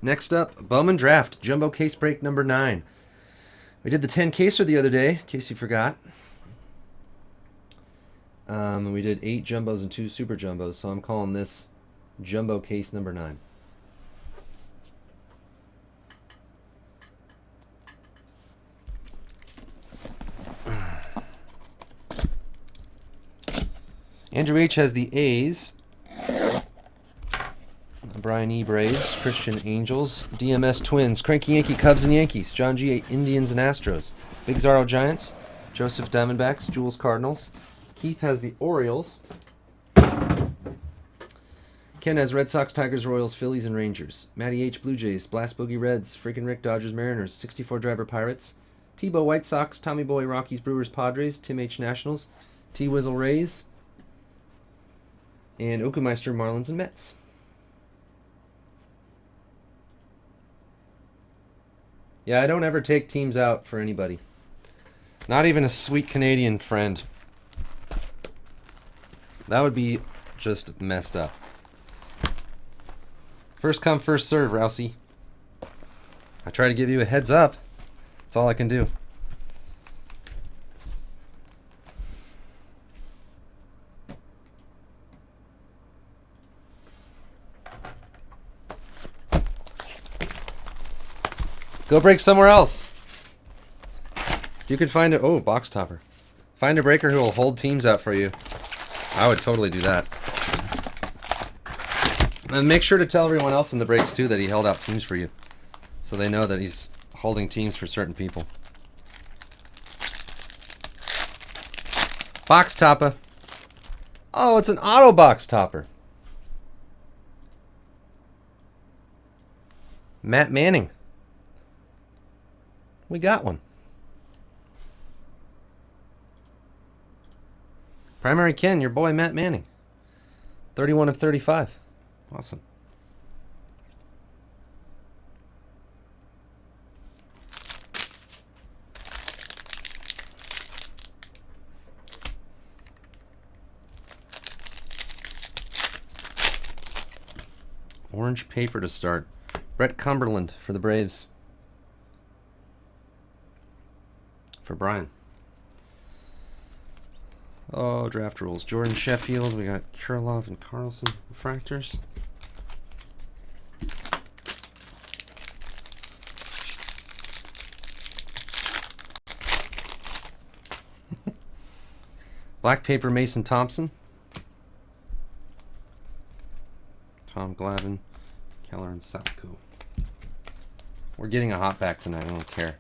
Next up, Bowman Draft, Jumbo Case Break number 9. We did the 10 caser the other day, in case you forgot. We did 8 jumbos and 2 super jumbos, so I'm calling this Jumbo Case number 9. Andrew H. has the A's. Brian E. Braves, Christian Angels, DMS Twins, Cranky Yankee Cubs and Yankees, John G. Indians and Astros, Big Zarro Giants, Joseph Diamondbacks, Jules Cardinals. Keith has the Orioles. Ken has Red Sox, Tigers, Royals, Phillies, and Rangers. Matty H. Blue Jays, Blast Boogie Reds, Freaking Rick Dodgers, Mariners, 64 Driver Pirates, T-Bo White Sox, Tommy Boy Rockies, Brewers, Padres, Tim H. Nationals, T-Wizzle Rays, and Okumeister Marlins and Mets. Yeah, I don't ever take teams out for anybody. Not even a sweet Canadian friend. That would be just messed up. First come, first serve, Rousey. I try to give you a heads up. That's all I can do. Go break somewhere else. You could find a... Oh, box topper. Find a breaker who will hold teams out for you. I would totally do that. And make sure to tell everyone else in the breaks, too, that he held out teams for you. So they know that he's holding teams for certain people. Box topper. Oh, it's an auto box topper. Matt Manning. We got one. Primary Ken, your boy Matt Manning. 31 of 35. Awesome. Orange paper to start. Brett Cumberland for the Braves. For Brian. Oh, draft rules. Jordan Sheffield. We got Kirilov and Carlson refractors. Black paper Mason Thompson. Tom Glavine. Keller and Salco. We're getting a hot pack tonight. I don't care.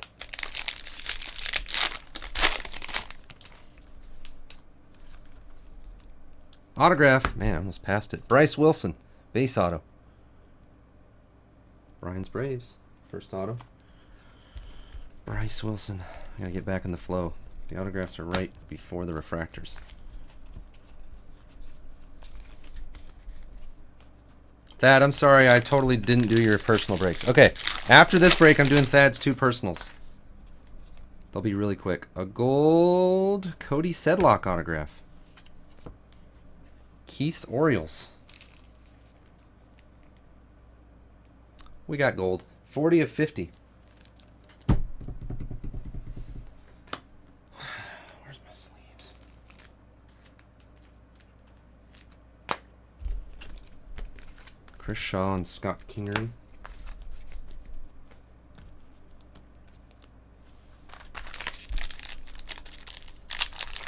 Autograph. Man, I almost passed it. Bryce Wilson. Base auto. Brian's Braves. First auto. Bryce Wilson. I gotta get back in the flow. The autographs are right before the refractors. Thad, I'm sorry. I totally didn't do your personal breaks. Okay. After this break, I'm doing Thad's 2 personals. They'll be really quick. A gold Cody Sedlock autograph. Keith's Orioles. We got gold. 40 of 50. Where's my sleeves? Chris Shaw and Scott Kingery.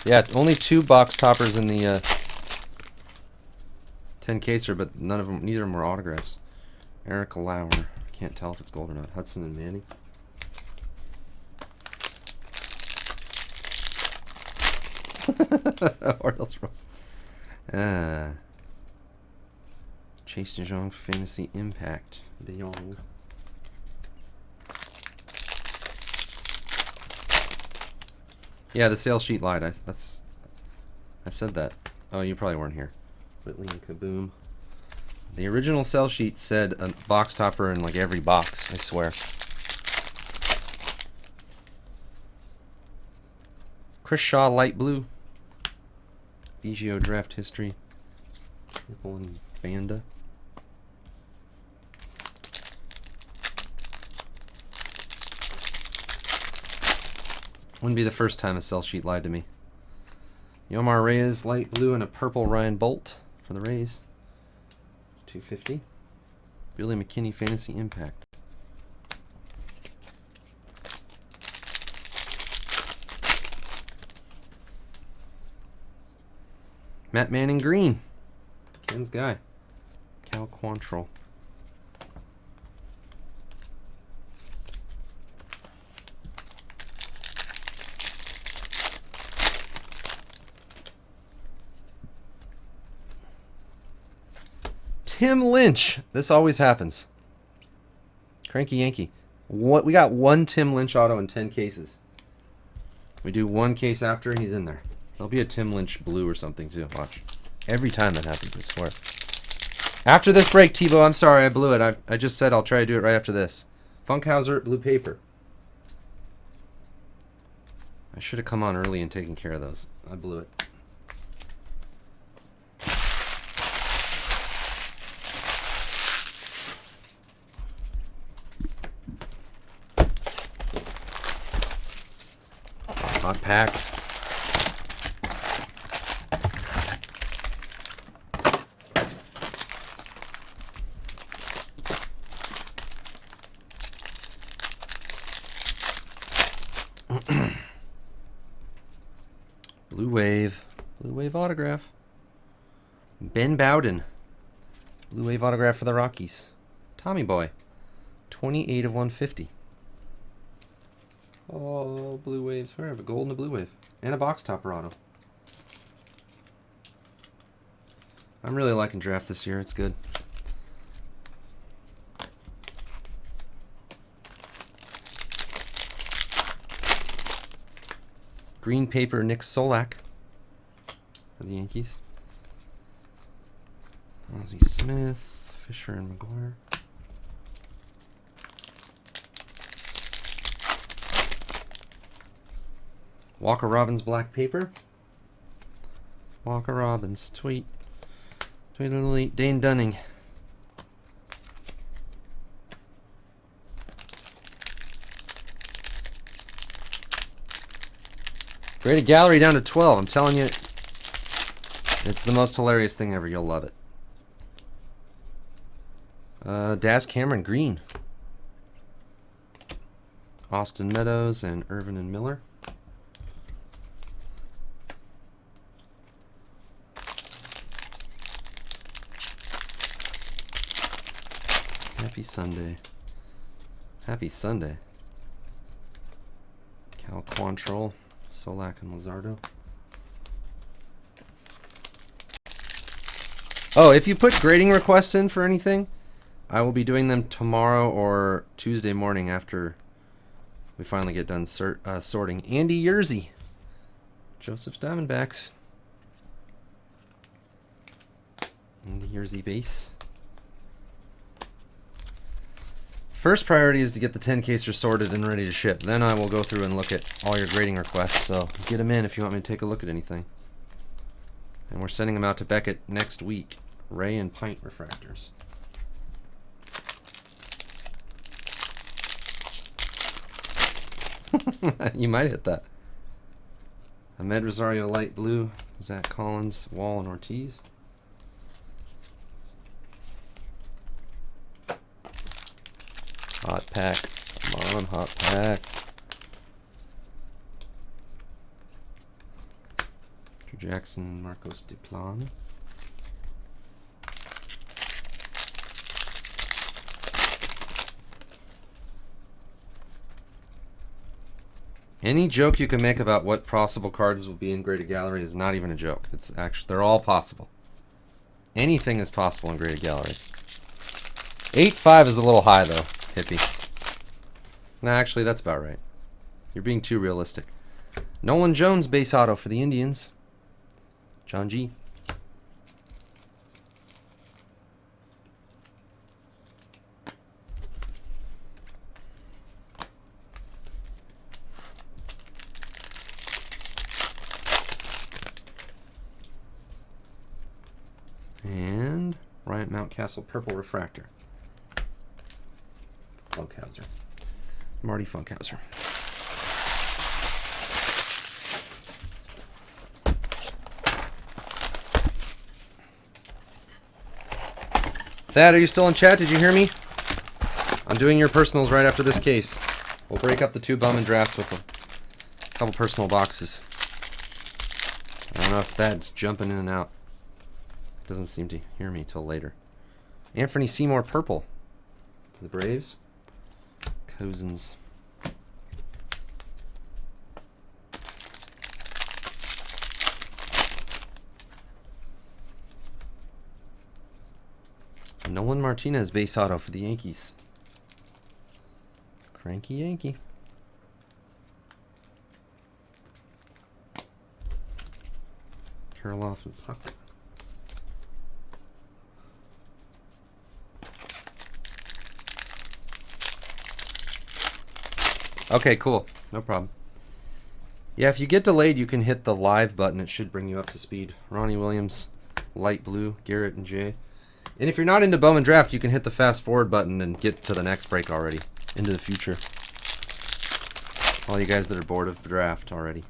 Yeah, only 2 box toppers in the 10 caser, but neither of them were autographs. Eric Lauer. Can't tell if it's gold or not. Hudson and Manny. Orioles. Chase DeJong Fantasy Impact. DeJong. Yeah, the sales sheet lied. I said that. Oh, you probably weren't here. Whitley and Kaboom. The original sell sheet said a box topper in like every box, I swear. Chris Shaw, light blue. Biggio draft history. Triple and Banda. Wouldn't be the first time a sell sheet lied to me. Yomar Reyes, light blue, and a purple Ryan Bolt for the Rays. $250. Billy McKinney, Fantasy Impact. Matt Manning green. Ken's guy. Cal Quantrill. Tim Lynch. This always happens. Cranky Yankee. What, we got one Tim Lynch auto in 10 cases. We do one case after, he's in there. There'll be a Tim Lynch blue or something too. Watch. Every time that happens, I swear. After this break, Tebow, I'm sorry I blew it. I just said I'll try to do it right after this. Funkhauser, blue paper. I should have come on early and taken care of those. I blew it. Hot pack. Blue Wave autograph. Ben Bowden, Blue Wave autograph for the Rockies. Tommy Boy, 28 of 150. Oh, Blue Waves. Where I have a gold and a Blue Wave. And a box topper auto. I'm really liking draft this year. It's good. Green paper, Nick Solak for the Yankees. Ozzie Smith, Fisher and McGuire. Walker Robbins black paper. Walker Robbins, tweet elite, Dane Dunning. Graded gallery down to 12. I'm telling you, it's the most hilarious thing ever. You'll love it. Daz Cameron green. Austin Meadows and Irvin and Miller. Happy Sunday. Happy Sunday. Cal Quantrill, Solak, and Luzardo. Oh, if you put grading requests in for anything, I will be doing them tomorrow or Tuesday morning after we finally get done sorting. Andy Yerzy, Joseph's Diamondbacks. Andy Yerzy base. First priority is to get the 10 cases sorted and ready to ship. Then I will go through and look at all your grading requests. So get them in if you want me to take a look at anything. And we're sending them out to Beckett next week. Ray and Pint refractors. You might hit that. Ahmed Rosario light blue. Zach Collins, Wall, and Ortiz. Hot pack. Come on, hot pack. Drew Jackson, Marcos Duplan. Any joke you can make about what possible cards will be in graded gallery is not even a joke. It's actually, they're all possible. Anything is possible in graded gallery. 8.5 is a little high though, hippie. Nah, actually that's about right. You're being too realistic. Nolan Jones base auto for the Indians. John G. And Ryan Mountcastle purple refractor. Funkhauser. Marty Funkhauser. Thad, are you still in chat? Did you hear me? I'm doing your personals right after this case. We'll break up the 2 Bowman drafts with a couple personal boxes. I don't know if Thad's jumping in and out. Doesn't seem to hear me till later. Anthony Seymour purple for the Braves. Cousins. Nolan Martinez base auto for the Yankees. Cranky Yankee. Kirilloff and Puck. Okay, cool. No problem. Yeah, if you get delayed, you can hit the live button. It should bring you up to speed. Ronnie Williams, light blue, Garrett and Jay. And if you're not into Bowman Draft, you can hit the fast forward button and get to the next break already. Into the future. All you guys that are bored of the draft already.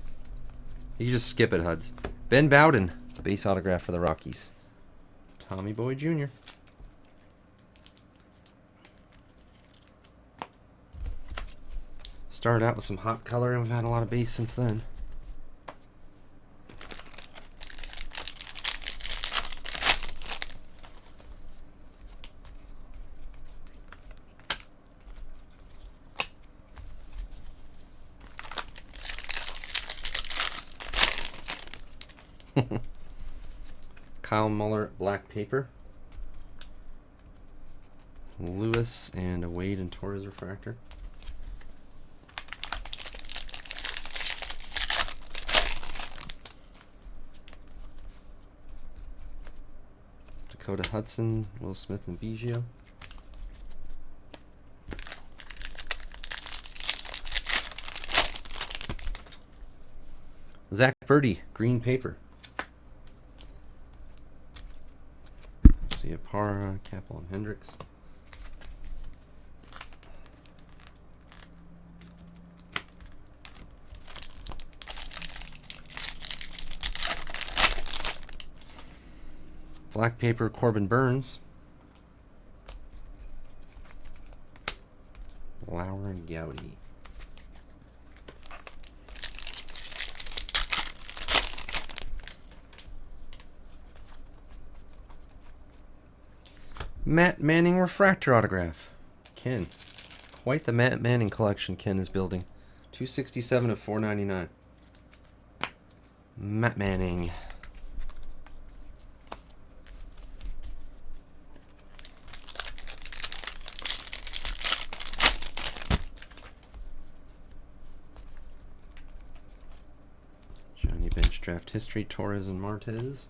You can just skip it, Huds. Ben Bowden, base autograph for the Rockies. Tommy Boy Jr. Started out with some hot color, and we've had a lot of base since then. Kyle Muller, black paper. Lewis and a Wade and Torres refractor. Dakota Hudson, Will Smith and Biggio. Zach Birdie, green paper. Para, Capel, and Hendricks. Black paper, Corbin Burns. Lauer and Gowdy. Matt Manning refractor autograph. Ken. Quite the Matt Manning collection Ken is building. 267 of 499. Matt Manning. Johnny Bench draft history, Torres and Martez.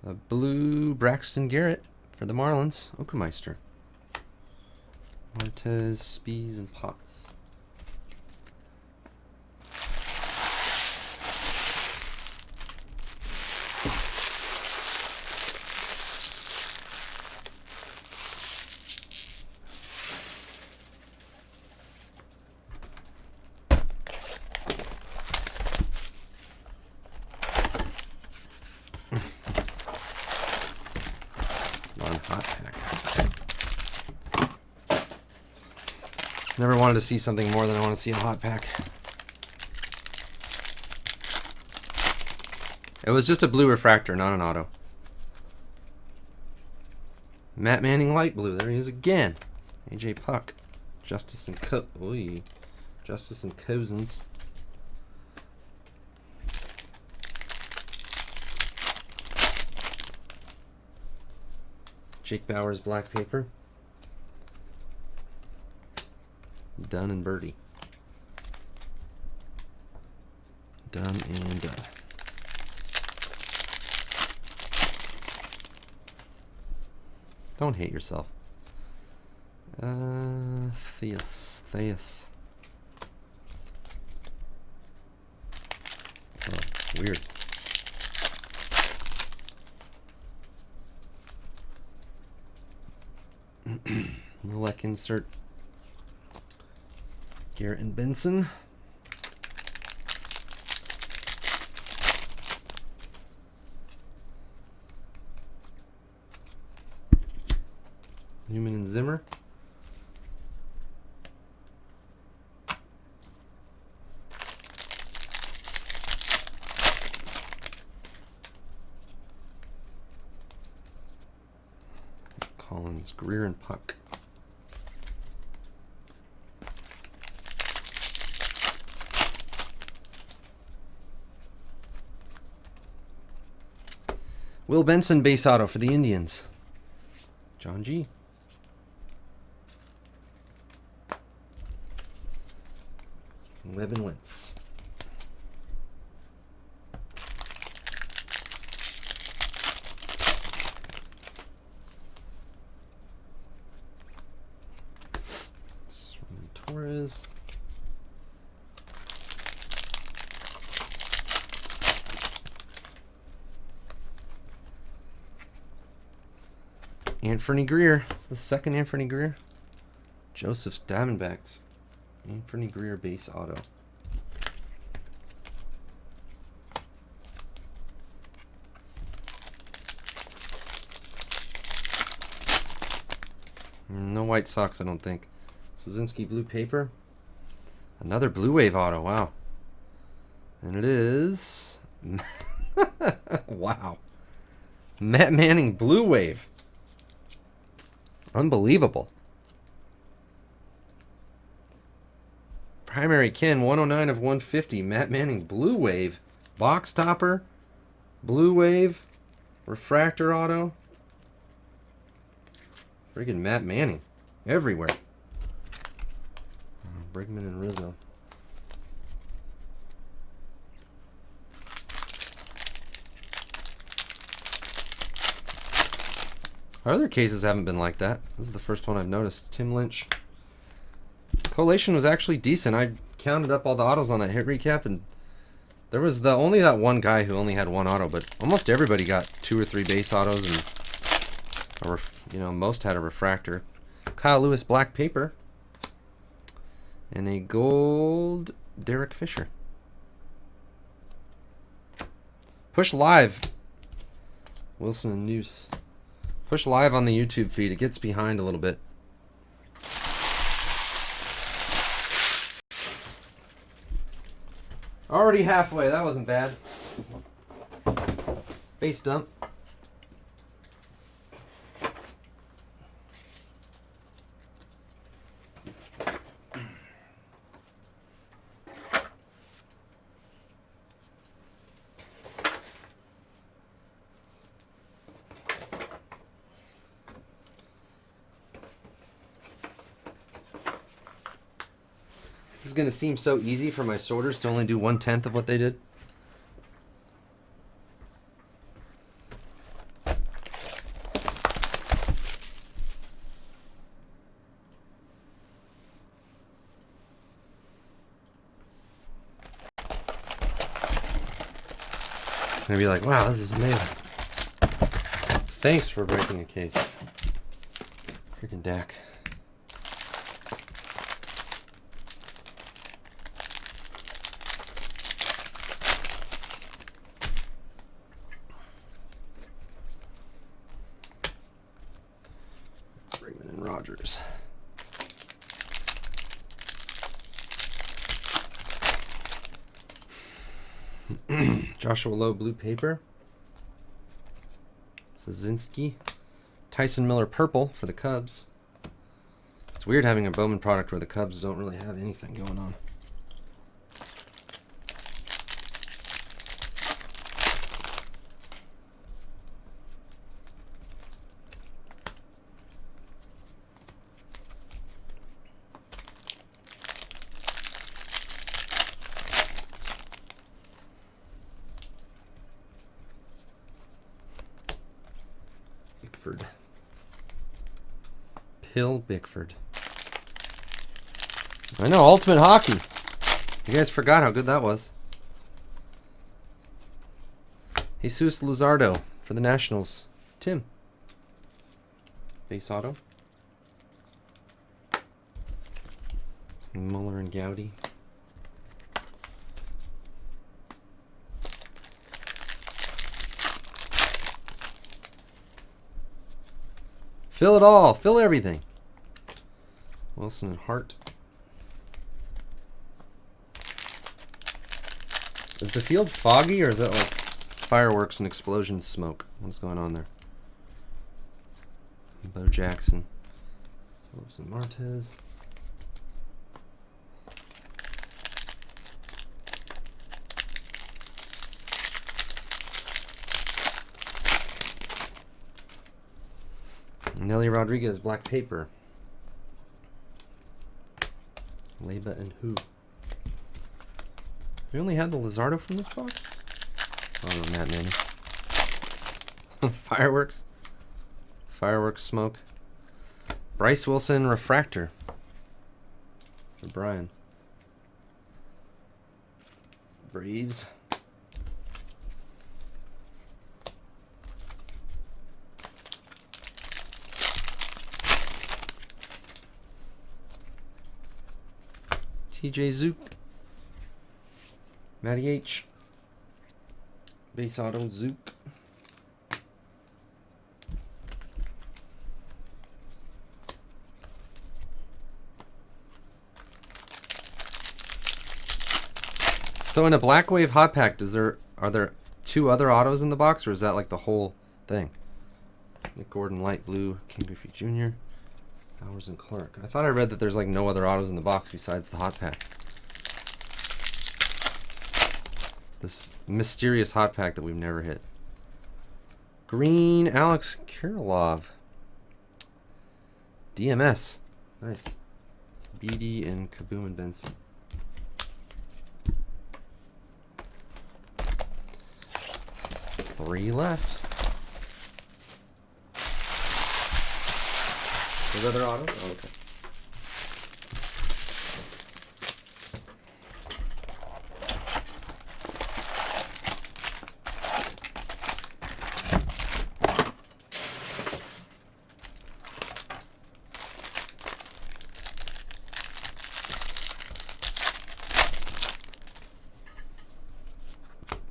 A blue Braxton Garrett for the Marlins. Okumeister. Martez, Spees, and Potts. Hot pack. Never wanted to see something more than I want to see a hot pack. It was just a blue refractor, not an auto. Matt Manning light blue. There he is again. AJ Puck. Justice and Justice and Cousins. Jake Bauers black paper. Dunn and Birdie. Dunn and Dunn. Don't hate yourself. Theus. Oh, weird. Milek insert. Garrett and Benson. Newman and Zimmer. Collins, Greer, and Puck. Will Benson, base auto for the Indians. John G. Webb and Wentz. Torres. Anthony Greer. It's the second Anthony Greer. Joseph's Diamondbacks. Anthony Greer base auto. No White Sox, I don't think. Szynski blue paper. Another Blue Wave auto. Wow. And it is... wow. Matt Manning Blue Wave. Unbelievable. Primary Ken, 109 of 150. Matt Manning Blue Wave. Box topper. Blue Wave. Refractor auto. Friggin' Matt Manning. Everywhere. Brigman and Rizzo. Our other cases haven't been like that. This is the first one I've noticed. Tim Lynch. Collation was actually decent. I counted up all the autos on that hit recap, and there was only that one guy who only had one auto, but almost everybody got 2 or 3 base autos, and most had a refractor. Kyle Lewis black paper. And a gold Derek Fisher. Push live. Wilson and Noose. Push live on the YouTube feed. It gets behind a little bit. Already halfway. That wasn't bad. Base dump. This is going to seem so easy for my sorters to only do 1/10 of what they did. I'm going to be like, wow, this is amazing. Thanks for breaking a case. Freaking Dak. Rogers. Joshua Lowe blue paper. Szynski. Tyson Miller purple for the Cubs. It's weird having a Bowman product where the Cubs don't really have anything going on. Bickford. Pill Bickford. I know, Ultimate Hockey. You guys forgot how good that was. Jesus Luzardo for the Nationals. Tim. Base auto. Muller and Gowdy. Fill it all. Fill everything. Wilson and Hart. Is the field foggy or is that like fireworks and explosion smoke? What's going on there? Bo Jackson. Phillips and Martez. Nelly Rodriguez, black paper. Leba and who? We only had the Lizardo from this box? Oh, no, Matt Manning. Fireworks. Fireworks smoke. Bryce Wilson, refractor. For Brian. Braves. TJ Zook. Matty H. Base auto Zook. So in a Black Wave hot pack, are there 2 other autos in the box, or is that like the whole thing? Nick Gordon, light blue, King Griffey Jr., Bowers and Clark. I thought I read that there's like no other autos in the box besides the hot pack. This mysterious hot pack that we've never hit. Green, Alex Kirilov. DMS. Nice. BD and Kaboom and Benson. Three left. There's other autos? Oh, okay.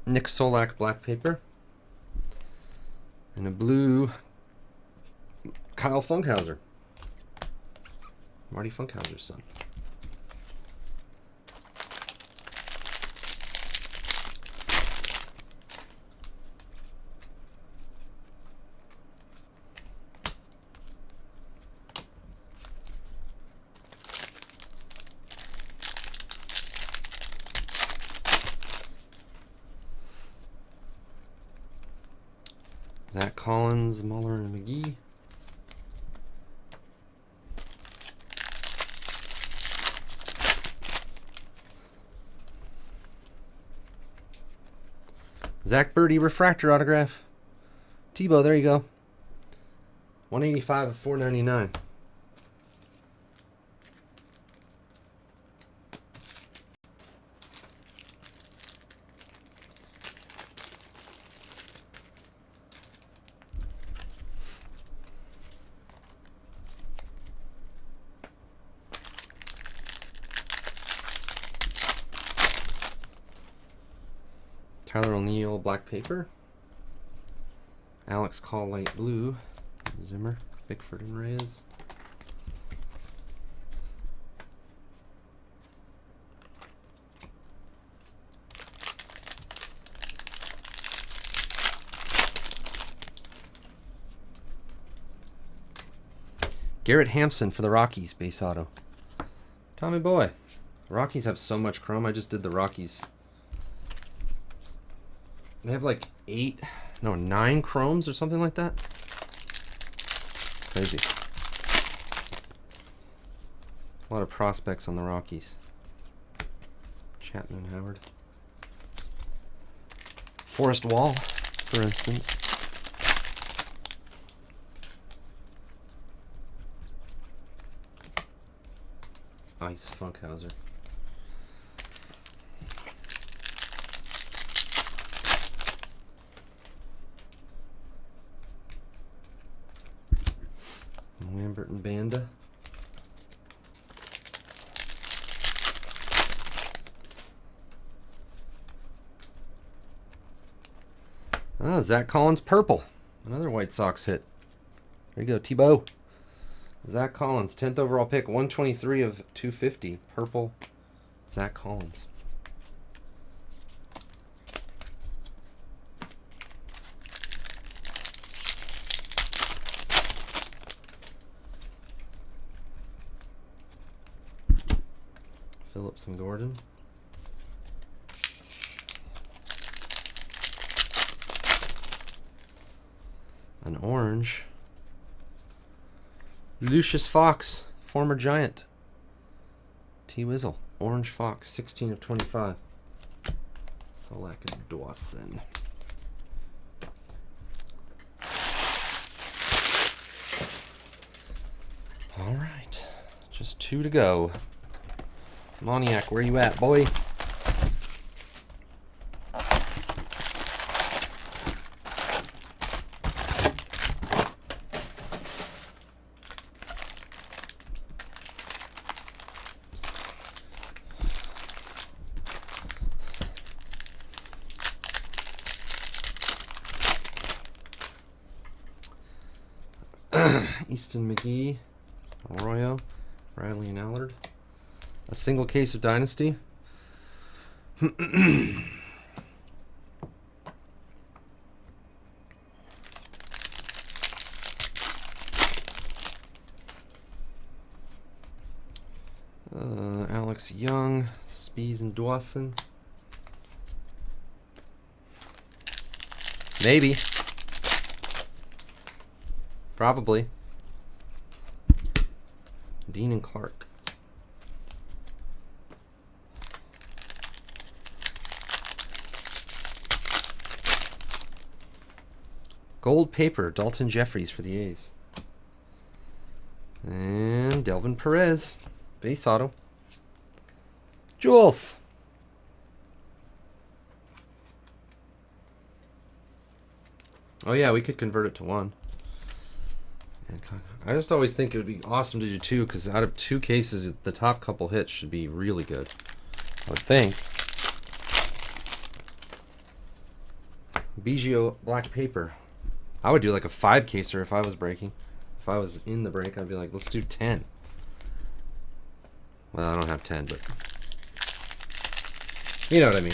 Nick Solak, black paper. And a blue Kyle Funkhauser. Marty Funkhauser's son. Zach Collins, Muller, and McGee. Zach Birdie, refractor autograph. Tebow, there you go. 185 of 499. Tyler O'Neill, black paper. Alex Call, light blue. Zimmer, Bickford, and Reyes. Garrett Hampson for the Rockies, base auto. Tommy Boy. The Rockies have so much chrome. I just did the Rockies. They have like 9 chromes or something like that. Crazy. A lot of prospects on the Rockies. Chapman, Howard. Forrest Wall, for instance. Ice Funkhauser. Lambert and Banda. Zach Collins, purple. Another White Sox hit. There you go, Tebow. Zach Collins, 10th overall pick, 123 of 250. Purple, Zach Collins. Phillips and Gordon. An orange. Lucius Fox, former Giant. T. Wizzle, Orange Fox, 16 of 25. Solak and Dawson. All right, just 2 to go. Moniac, where you at, boy? Easton McGee, Arroyo, Riley and Allard. A single case of Dynasty. Alex Young, Spees and Dawson. Maybe. Probably. Dean and Clark. Gold paper, Dalton Jeffries for the A's. And Delvin Perez, base auto. Jules. Oh yeah, we could convert it to 1. And I just always think it would be awesome to do 2, because out of 2 cases, the top couple hits should be really good. I would think. Biggio black paper. I would do like a 5-caser if I was breaking. If I was in the break, I'd be like, let's do 10. Well, I don't have 10, but you know what I mean.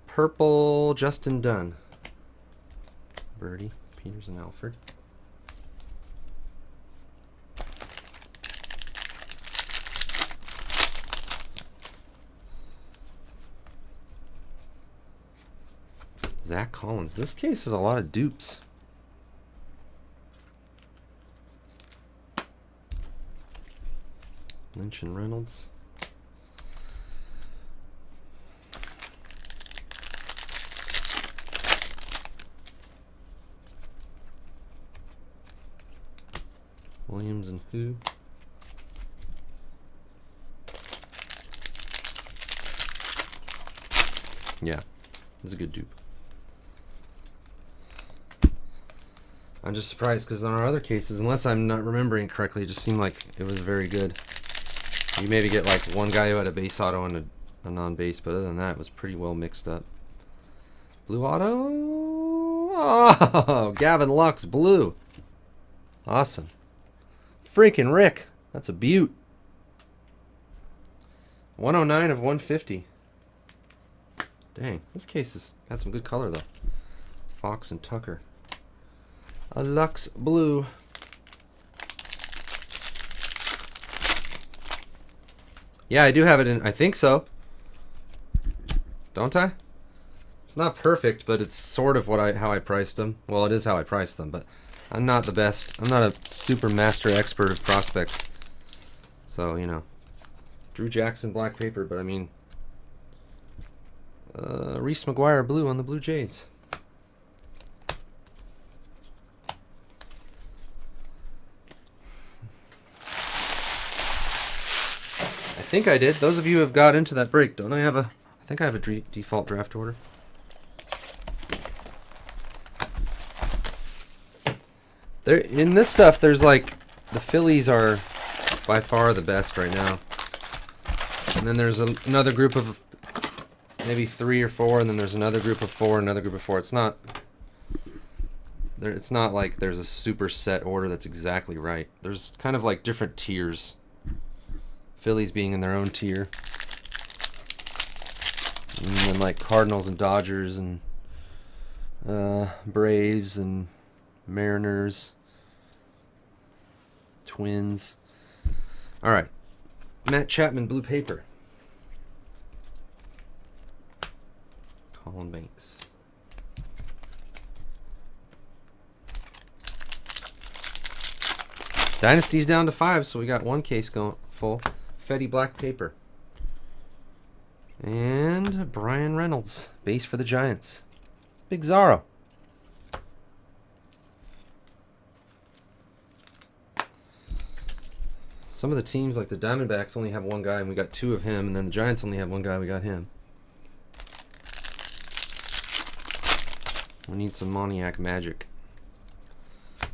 Purple, Justin Dunn. Birdie, Peters and Alford. Zach Collins. This case has a lot of dupes. Lynch and Reynolds. Williams and who? Yeah, it's a good dupe. I'm just surprised because on our other cases, unless I'm not remembering correctly, it just seemed like it was very good. You maybe get like one guy who had a base auto and a non-base, but other than that, it was pretty well mixed up. Blue auto? Oh, Gavin Lux, blue. Awesome. Freaking Rick. That's a beaut. 109 of 150. Dang, this case has got some good color though. Fox and Tucker. A Lux blue. Yeah, I do have it in. I think so. Don't I? It's not perfect, but it's sort of how I priced them. Well, it is how I priced them, but I'm not the best. I'm not a super master expert of prospects. So, you know. Drew Jackson, black paper, but I mean, Reese McGuire, blue on the Blue Jays. I think I did. Those of you who have got into that break, don't I have a... I think I have a default draft order. There, in this stuff, there's like... The Phillies are by far the best right now. And then there's another group of maybe 3 or 4, and then there's another group of 4, another group of 4. It's not It's not like there's a super set order that's exactly right. There's kind of like different tiers. Phillies being in their own tier. And then like Cardinals and Dodgers and Braves and Mariners, Twins. All right. Matt Chapman, blue paper. Colin Banks. Dynasty's down to 5, so we got one case going full. Fetty black paper. And Brian Reynolds, base for the Giants. Big Zorro. Some of the teams, like the Diamondbacks, only have one guy, and we got 2 of him. And then the Giants only have one guy, we got him. We need some Moniac magic.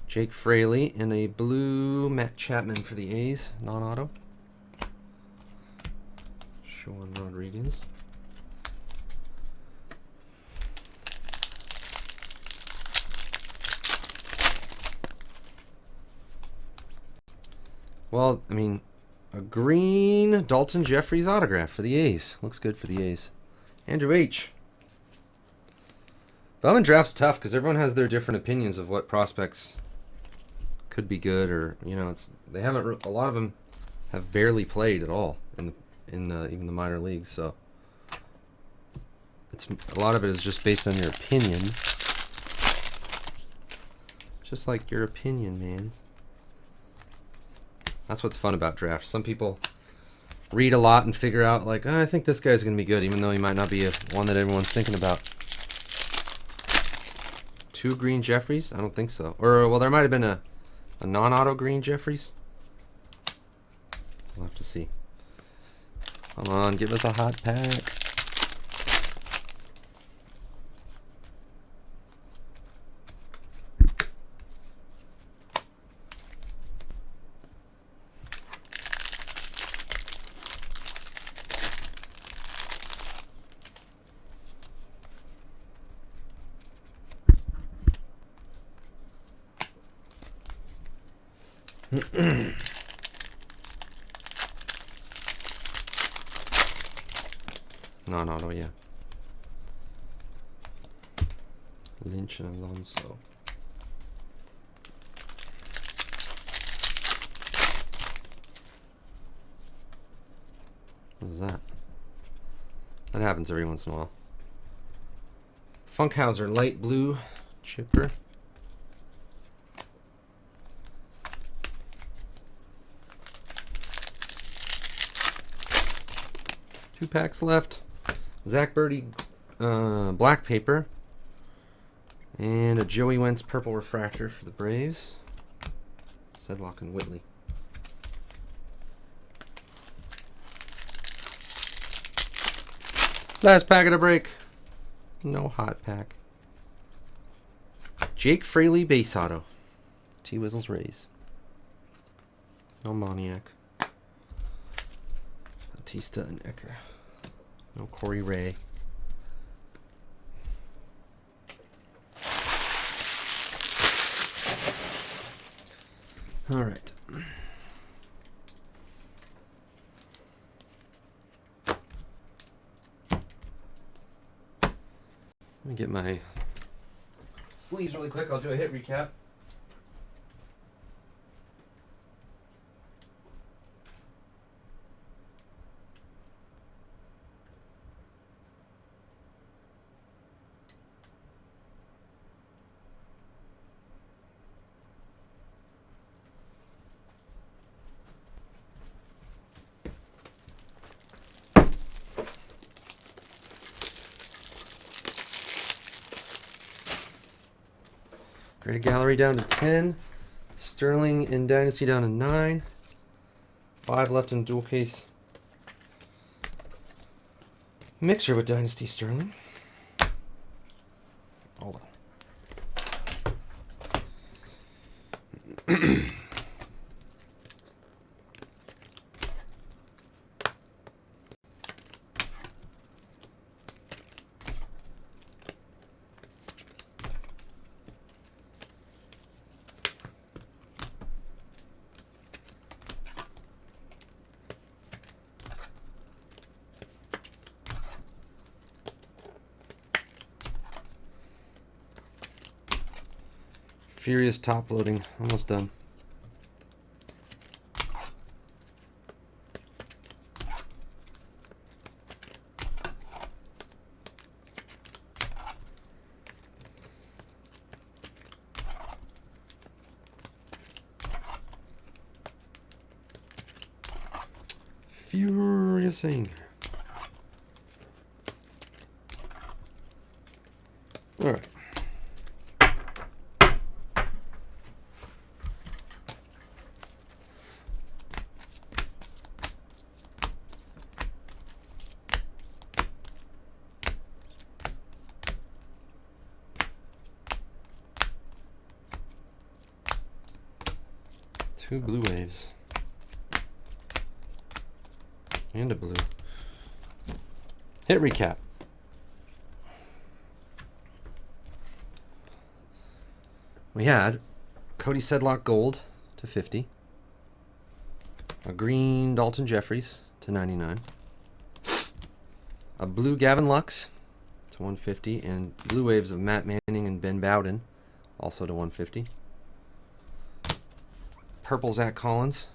Jake Fraley and a blue Matt Chapman for the A's, non-auto. Sean Rodriguez. Well, I mean, a green Dalton Jeffries autograph for the A's. Looks good for the A's. Andrew H. Bowman draft's tough because everyone has their different opinions of what prospects could be good, or they haven't. A lot of them have barely played at all in even the minor leagues. So a lot of it is just based on your opinion. Just like your opinion, man. That's what's fun about drafts. Some people read a lot and figure out, like, I think this guy's going to be good, even though he might not be one that everyone's thinking about. 2 green Jeffries? I don't think so. Or, well, there might have been a non-auto green Jeffries. We'll have to see. Come on, give us a hot pack. Non-auto, yeah. Lynch and Alonso. What is that? That happens every once in a while. Funkhauser, light blue chipper. Two packs left. Zach Birdie, black paper. And a Joey Wentz purple refractor for the Braves. Sedlock and Whitley. Last pack of the break. No hot pack. Jake Fraley base auto. T-Wizzles Rays. No Moniac. Bautista and Ecker. No Corey Ray. All right. Let me get my sleeves really quick. I'll do a hit recap. Graded Gallery down to 10. Sterling and Dynasty down to 9. 5 left in dual case. Mixer with Dynasty Sterling. Hold on. Furious top loading. Almost done. Furious anger. All right. Two blue waves. And a blue. Hit recap. We had Cody Sedlock gold to 50. A green Dalton Jeffries to 99. A blue Gavin Lux to 150. And blue waves of Matt Manning and Ben Bowden also to 150. Purple Zach Collins.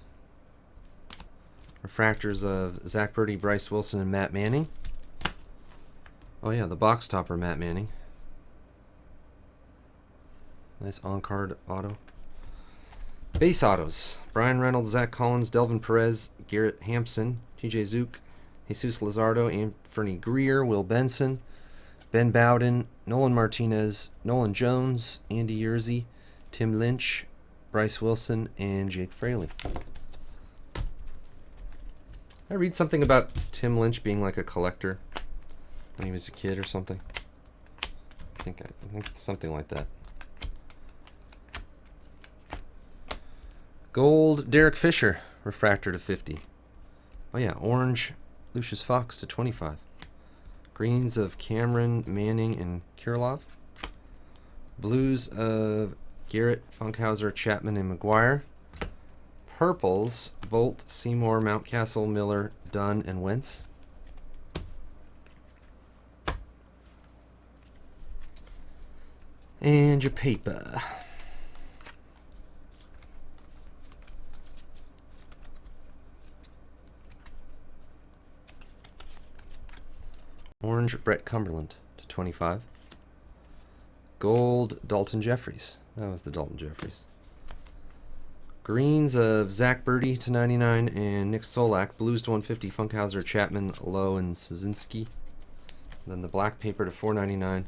Refractors of Zach Birdie, Bryce Wilson, and Matt Manning. Oh yeah, the box topper Matt Manning. Nice on-card auto. Base autos. Brian Reynolds, Zach Collins, Delvin Perez, Garrett Hampson, TJ Zook, Jesus Luzardo, Anthony Greer, Will Benson, Ben Bowden, Nolan Martinez, Nolan Jones, Andy Yerzy, Tim Lynch, Bryce Wilson, and Jake Fraley. I read something about Tim Lynch being like a collector when he was a kid or something. I think something like that. Gold Derek Fisher, refractor to 50. Oh yeah, orange Lucius Fox to 25. Greens of Cameron, Manning, and Kirilov. Blues of Garrett, Funkhauser, Chapman, and McGuire. Purples, Bolt, Seymour, Mountcastle, Miller, Dunn, and Wentz. And your paper. Orange, Brett Cumberland to 25. Gold, Dalton Jeffries. That was the Dalton Jeffries. Greens of Zach Birdie to 99 and Nick Solak. Blues to 150, Funkhauser, Chapman, Lowe, and Szynski. Then the black paper to 499.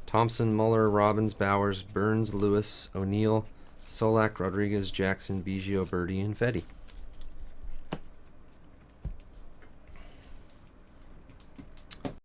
Thompson, Muller, Robbins, Bowers, Burns, Lewis, O'Neill, Solak, Rodriguez, Jackson, Biggio, Birdie, and Fetty.